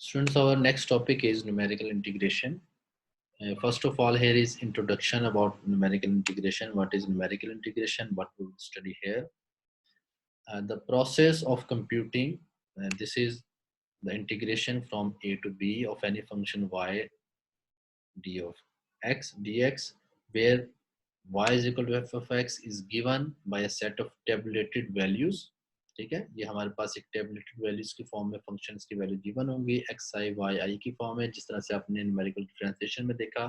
Students, our next topic is numerical integration. First of all, here is introduction about numerical integration. What is numerical integration? What we will study here. The process of computing. This is the integration from a to b of any function y d of x dx, where y is equal to f of x is given by a set of tabulated values. ठीक है, ये हमारे पास एक tabulated values की form में functions की value given होंगी, x आई Y आई की फॉर्म है, जिस तरह से आपने न्यूमेरिकल डिफरेंशिएशन में देखा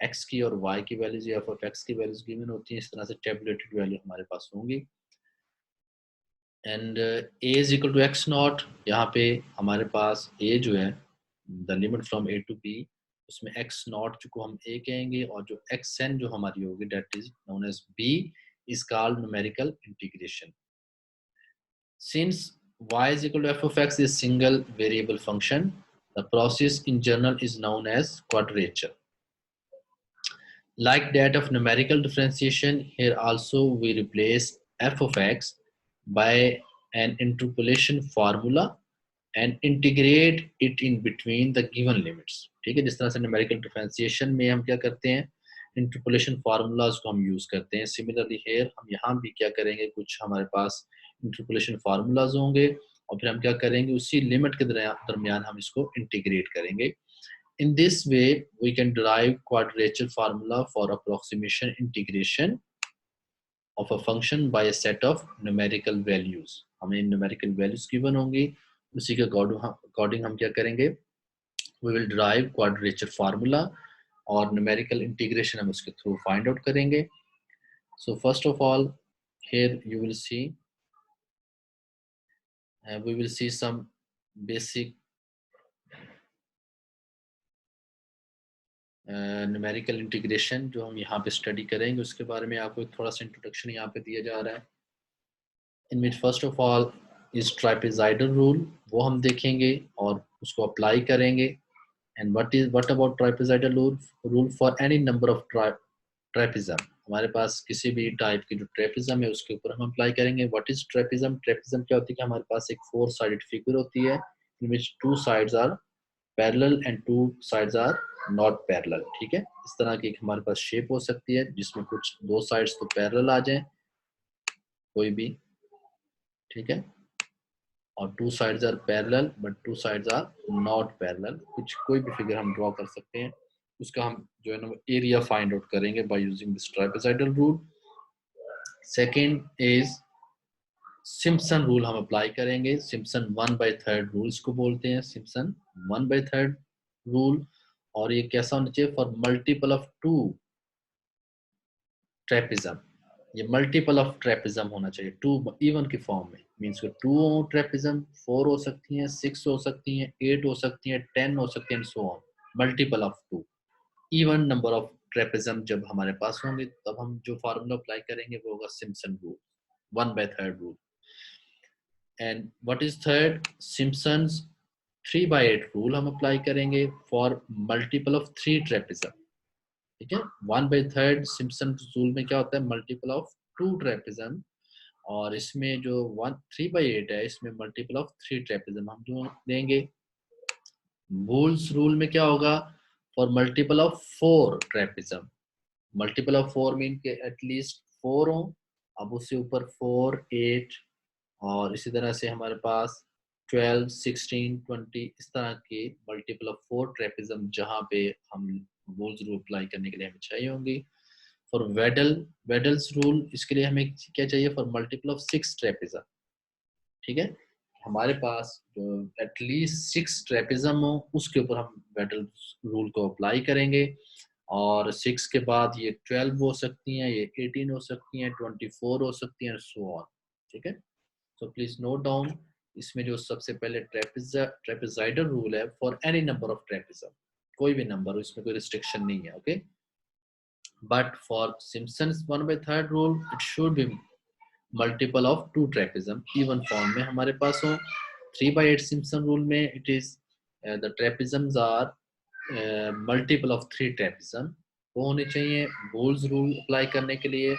एक्स की और वाई की वैल्यूज या एफ ऑफ एक्स की वैल्यूज गिवन होती हैं, इस तरह से टेबलेटेड वैल्यू हमारे पास होंगी। And a is equal to x nought, यहाँ पे हमारे पास ए जो है the limit from a to b, उसमें एक्स नॉट को हम ए कहेंगे और जो एक्स एन जो हमारी होगी that is known as b is called numerical integration. Since y is equal to f of x is single variable function, the process in general is known as quadrature. Like that of numerical differentiation, here also we replace f of x by an interpolation formula and integrate it in between the given limits. ठीक है, जिस तरह से numerical differentiation में हम क्या करते हैं, interpolation formulas को हम use करते हैं, similarly here हम यहाँ भी क्या करेंगे, कुछ हमारे पास इंटरपोलेशन फार्मूलाज होंगे और फिर हम क्या करेंगे, उसी लिमिट के दरमियान हम इसको इंटीग्रेट करेंगे। In this way we can derive quadrature formula for approximation integration of a function by a set of numerical values. हमें न्यूमेरिकल वैल्यूज गिवन होंगी, उसी के अकॉर्डिंग हम क्या करेंगे, we will derive quadrature formula और न्यूमेरिकल इंटीग्रेशन हम उसके थ्रू फाइंड आउट करेंगे। So first of all here you will see we will see some basic numerical integration जो हम यहाँ पे स्टडी करेंगे, उसके बारे में आपको एक थोड़ा सा इंट्रोडक्शन यहाँ पे दिया जा रहा है। इनमें first of all is trapezoidal rule, वो हम देखेंगे और उसको अप्लाई करेंगे। And what about trapezoidal rule for any number of trapezium, हमारे पास किसी भी टाइप की जो ट्रेपिज्म है उसके ऊपर हम अप्लाई करेंगे। What is trapezium? ट्रेपिज्म क्या होती है कि हमारे पास एक 4 साइडेड फिगर होती है in which 2 sides are parallel and 2 sides are not parallel. ठीक है, इस तरह की हमारे पास शेप हो सकती है जिसमें कुछ 2 साइड्स तो पैरेलल आ जाएं कोई भी, ठीक है, और 2 sides are parallel but 2 sides are not parallel, कुछ कोई भी फिगर हम ड्रॉ कर सकते हैं। उसका हम जो है ना एरिया फाइंड आउट करेंगे by using this trapezoidal rule. Second is Simpson rule हम अप्लाई करेंगे। सिम्पसन 1/3 रूल्स को बोलते हैं, सिम्पसन 1/3 रूल। और ये कैसा होना चाहिए? फॉर मल्टीपल ऑफ 2 ट्रेपिज्म, ये मल्टीपल ऑफ ट्रेपिज्म होना चाहिए 2 इवन की फॉर्म में, मीन्स 2 ट्रेपिज्म 4 हो सकती हैं, 6 हो सकती हैं, 8 हो सकती हैं, 10 हो सकती हैं, so on. Multiple of 2 even number of trapezium जब हमारे पास होंगे तब हम जो फार्मूला अप्लाई करेंगे वो होगा Simpson rule, 1/3 rule. And what is third? Simpson's 3/8 rule हम अप्लाई करेंगे फॉर मल्टीपल ऑफ 3 ट्रेपिज्म। ठीक है, 1/3 सिम्पसन रूल में क्या होता है? मल्टीपल ऑफ 2 ट्रेपिज्म, और इसमें जो 3/8 है इसमें मल्टीपल ऑफ 3 ट्रेपिज्म हम जो देंगे। वुल्स रूल में क्या होगा? For multiple of 4 trapezium, multiple of 4 mean के एटलीस्ट 4 हो, अब उससे ऊपर 4, 8 और इसी तरह से हमारे पास 12, 16, 20 इस तरह के मल्टीपल ऑफ 4 ट्रेपिज्म जहाँ पे हम वुल्स रूल अप्लाई करने के लिए हमें चाहिए होंगी। फॉर वेडल्स रूल, इसके लिए हमें क्या चाहिए? For multiple of 6 trapezium. ठीक है, हमारे पास जो एटलीस्ट 6 ट्रेपिज्म हो उसके ऊपर हम वेडल्स रूल को अप्लाई करेंगे। और 6 के बाद ये 12 हो सकती हैं, ये 18 हो सकती हैं, 24 हो सकती हैं, सो ऑन। ठीक है, सो प्लीज नोट डाउन, इसमें जो सबसे पहले ट्रेपेजाइडल रूल है for any number of trapezium, कोई भी नंबर हो, इसमें कोई रिस्ट्रिक्शन नहीं है। Okay, but for Simpson's 1/3 rule it should be multiple of 2 trapezium even form में हमारे पास हो। 3/8 सिम्पसन रूल में it is the trapeziums are multiple of 3 trapezium, वो होने चाहिए। वुल्स रूल अप्लाई करने के लिए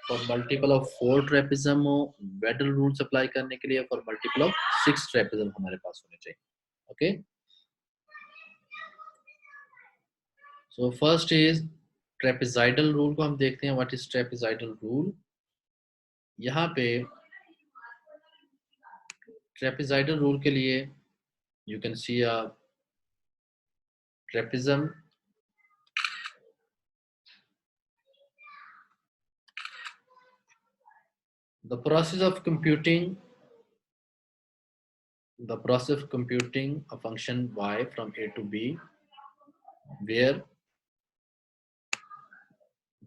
फॉर मल्टीपल ऑफ 4 ट्रेपिज्म हो, वेडल रूल्स अप्लाई करने के लिए फॉर मल्टीपल ऑफ 6 ट्रेपिज्म हमारे पास होने चाहिए। Okay, so first is trapezoidal rule को हम देखते हैं. What is trapezoidal rule? यहाँ पे ट्रेपेजाइडल रूल के लिए you can see a trapezium. The process of computing a function y from a to b, where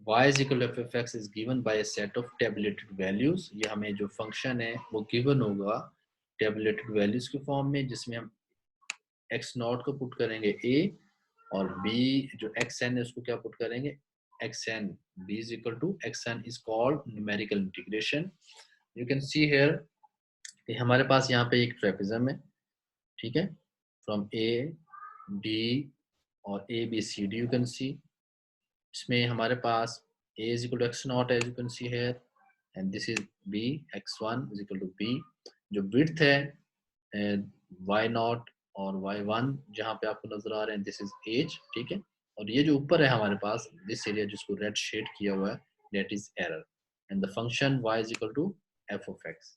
y is equal to f of x is given by a set of tabulated values. ये हमें जो function है वो given होगा tabulated values के form में, जिसमें हम x नॉट को पुट करेंगे a और b जो xn है उसको क्या पुट करेंगे xn. b is equal to xn is called numerical integration. You can see here कि हमारे पास यहाँ पे एक ट्रेपेजम है, ठीक है, फ्रॉम ए डी और A B C D. You can see इसमें हमारे पास a is equal to x naught as you can see here, and this is b, x1 is equal to b. जो width है y naught और y1 जहाँ पे आपको नजर आ रहे हैं, this is h, ठीक है. और ये जो ऊपर है हमारे पास this area जिसको रेड शेड किया हुआ है, that is error, and the function y is equal to f of x.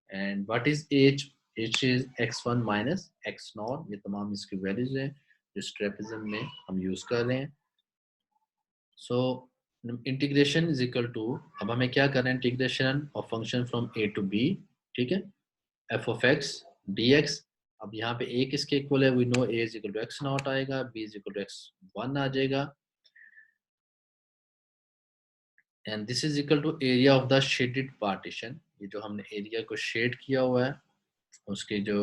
and what is h? h is x1 minus x naught. ये तमाम इसकी वैल्यूज हैं जो ट्रेपेजम में हम यूज कर रहे हैं. So integration is equal to, अब हमें क्या करना है, integration of function from a to b, ठीक है, f of x d x. अब यहाँ पे ए किसके इक्वल है? We know a is equal to x not आएगा, b is equal to x one आ जाएगा, and this is equal to area of the shaded partition. ये जो हमने एरिया को शेड किया हुआ है उसके जो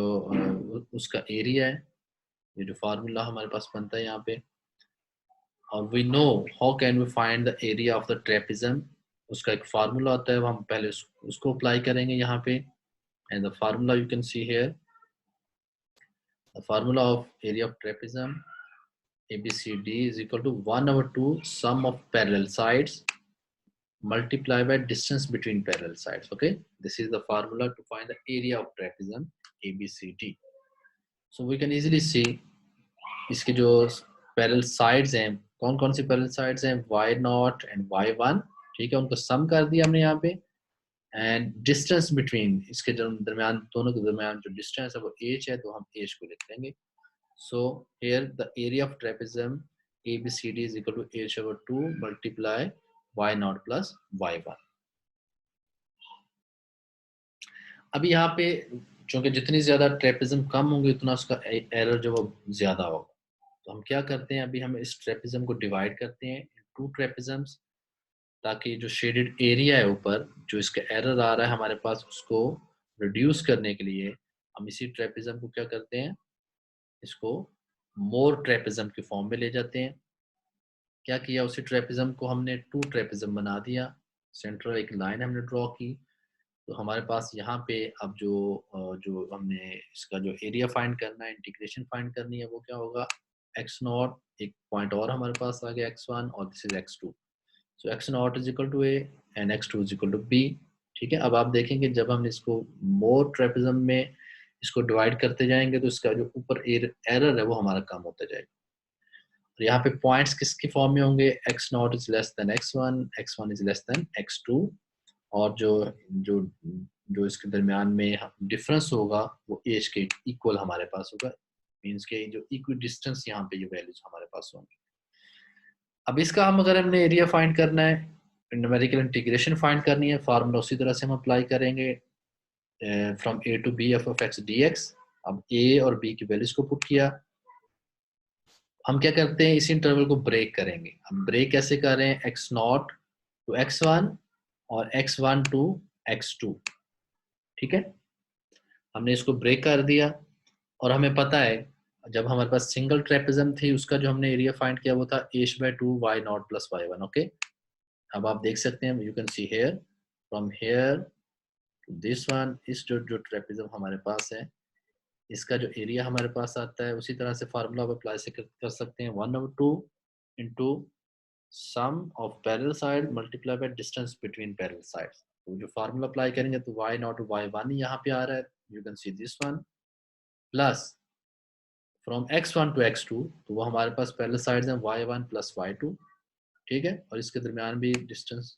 उसका एरिया है, ये जो फार्मूला हमारे पास बनता है यहाँ पे. और we know how can we find the area of the trapezium. उसका एक फार्मूला होता है, वो हम पहले उसको अप्लाई करेंगे यहाँ पे. And the formula you can see here, the formula of area of trapezium ABCD is equal to 1/2 sum of parallel sides multiply by distance between parallel sides. Okay, this is the formula to find the area of trapezium ABCD. So we can easily see इसके जो parallel sides हैं, कौन कौन C parallel sides हैं, y0 and y1, ठीक है, उनको सम कर दिया हमने यहाँ पे. एंड डिस्टेंस बिटवीन, इसके जो दरमियान, दोनों के दरमियान जो डिस्टेंस है वो h है, तो हम h को लिख लेंगे. So here the area of trapezium ABCD is equal to h/2 multiply y0 plus y1. अभी यहाँ पे चूंकि जितनी ज्यादा ट्रेपेजम कम होंगे उतना उसका एरर जो वो ज्यादा होगा, तो हम क्या करते हैं, अभी हम इस ट्रेपेजम को डिवाइड करते हैं टू ट्रेपेजम्स, ताकि जो शेडेड एरिया है ऊपर, जो इसका एरर आ रहा है हमारे पास, उसको रिड्यूस करने के लिए हम इसी ट्रेपेजम को क्या करते हैं, इसको मोर ट्रेपेजम के फॉर्म में ले जाते हैं. क्या किया, उसी ट्रेपेजम को हमने टू ट्रेपेजम बना दिया, सेंट्रल एक लाइन हमने ड्रॉ की. तो हमारे पास यहाँ पे अब जो हमने इसका जो एरिया फाइंड करना है, इंटीग्रेशन फाइंड करनी है, वो क्या होगा, एक्स नॉट, एक पॉइंट और हमारे पास आ गया x1, और this is x2. So x nought is equal to a and x2 is equal to b. ठीक है, अब आप देखेंगे जब हम इसको मोर ट्रेपेजम में इसको डिवाइड करते जाएंगे तो इसका जो ऊपर एरर है वो हमारा कम होता जाएगा. और यहाँ पे पॉइंट्स किसके फॉर्म में होंगे, x nought is less than x1, x1 is less than x2, और जो जो जो इसके दरमियान में डिफरेंस होगा वो एज के इक्वल हमारे पास होगा. मींस के जो इक्वी डिस्टेंस यहाँ पे ये वैल्यूज हमारे पास होंगी. अब इसका हम अगर हमने एरिया फाइंड करना है, न्यूमेरिकल इंटीग्रेशन फाइंड करनी है, फार्मूला उसी तरह से हम अप्लाई करेंगे from a to b f of x d x. अब ए और बी की वैल्यूज को पुट किया, हम क्या करते हैं, इस इंटरवल को ब्रेक करेंगे. हम ब्रेक कैसे कर रहे हैं, एक्स नॉट टू x1 और x1 टू x2. ठीक है, हमने इसको ब्रेक कर दिया, और हमें पता है जब हमारे पास सिंगल ट्रेपेजम थी उसका जो हमने एरिया फाइंड किया वो था h/2 y0 plus y1. Okay, अब आप देख सकते हैं, you can see here, from here to this one, इस जो ट्रेपेजम हमारे पास है इसका जो एरिया हमारे पास आता है, उसी तरह से फार्मूला आप अप्लाई से कर सकते हैं, 1/2 into sum of parallel side multiply by distance between parallel sides. तो जो फार्मूला अप्लाई करेंगे तो y0 y1 यहाँ पे आ रहा है, you can see this one, plus from x1 to x2, तो वो हमारे पास पहले साइड्स हैं y1 प्लस y2, ठीक है, और इसके दरमियान भी distance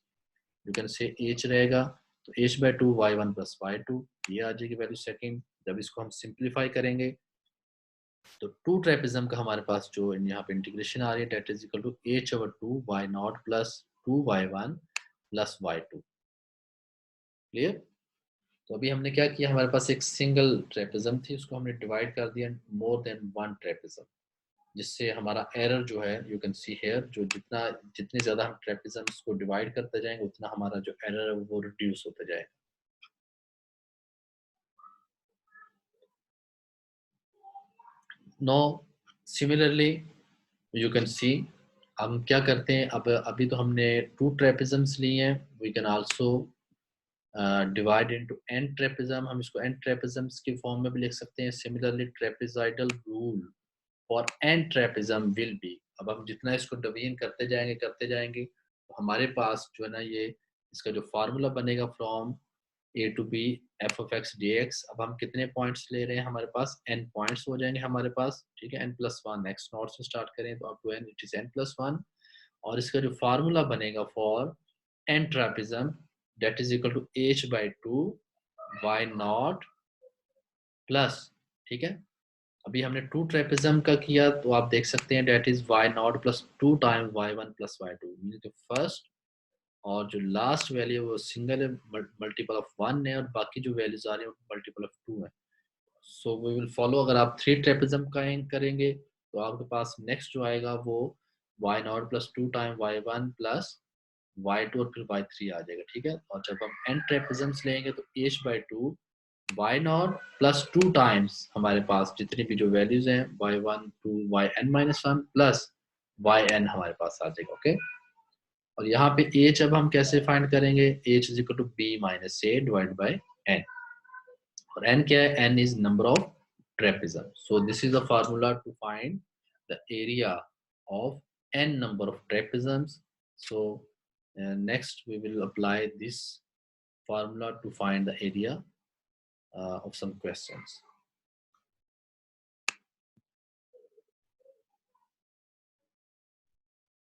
you can say h रहेगा, तो h by to y1 plus y2, ये आ जाएगी वैल्यू सेकेंड। जब इसको हम सिंप्लीफाई करेंगे तो टू ट्रेपिज्म का हमारे पास जो यहाँ पे इंटीग्रेशन आ रही है, that is equal to h over two y nought plus two y1 plus y2। Clear? तो अभी हमने क्या किया, हमारे पास एक सिंगल ट्रेपिज्म थी, उसको हमने डिवाइड कर दिया मोर देन वन ट्रेपिज्म, जिससे हमारा एरर जो है यू कैन सी हेयर, जो जितने ज्यादा हम ट्रेपिज्म्स को डिवाइड करते जाएंगे उतना हमारा जो एरर है वो रिड्यूस होता जाएगा। No similarly you can see हम क्या करते हैं, अब अभी तो हमने टू ट्रेपिज्म्स लिए हैं, we can also divide into n trapezium, हम इसको एन ट्रेपिज्म्स की फॉर्म में भी लिख सकते हैं। Similarly trapezoidal rule for n trapezium will be, अब हम जितना इसको डिवीजन करते जाएंगे तो हमारे पास जो है ना, ये इसका जो फार्मूला बनेगा from a to b f of x d x. अब हम कितने पॉइंट्स ले रहे हैं, हमारे पास एन पॉइंट्स हो जाएंगे हमारे पास, ठीक है, n plus one, x nought से स्टार्ट करें तो up to n it is n plus one, और इसका जो फार्मूला बनेगा for n trapezium that is equal to h by 2 y nought plus, ठीक है, अभी हमने टू ट्रेपिज्म का किया तो आप देख सकते हैं that is y nought plus two time y1 plus y2, mean तो फर्स्ट और जो लास्ट वैल्यू है वो सिंगल है, मल्टीपल ऑफ वन है, और बाकी जो वैल्यूज आ रही है वो मल्टीपल ऑफ टू है। सो वी विल फॉलो, अगर आप थ्री ट्रेपिज्म का करेंगे तो आपके पास नेक्स्ट जो आएगा वो y nought plus two time y1 plus y2 और फिर y3 आ जाएगा, ठीक है। और जब हम n ट्रेपिज्म्स लेंगे तो h by two y nought plus two times हमारे पास जितनी भी जो वैल्यूज हैं y1 to yn minus one plus yn हमारे पास आ जाएगा, ओके। और यहाँ पे h अब हम कैसे फाइंड करेंगे, h is equal to b minus a divide by n, और n क्या है, n is number of trapezium, so this is the formula to find the area of n number of trapezoms. So next we will apply this formula to find the area of some questions.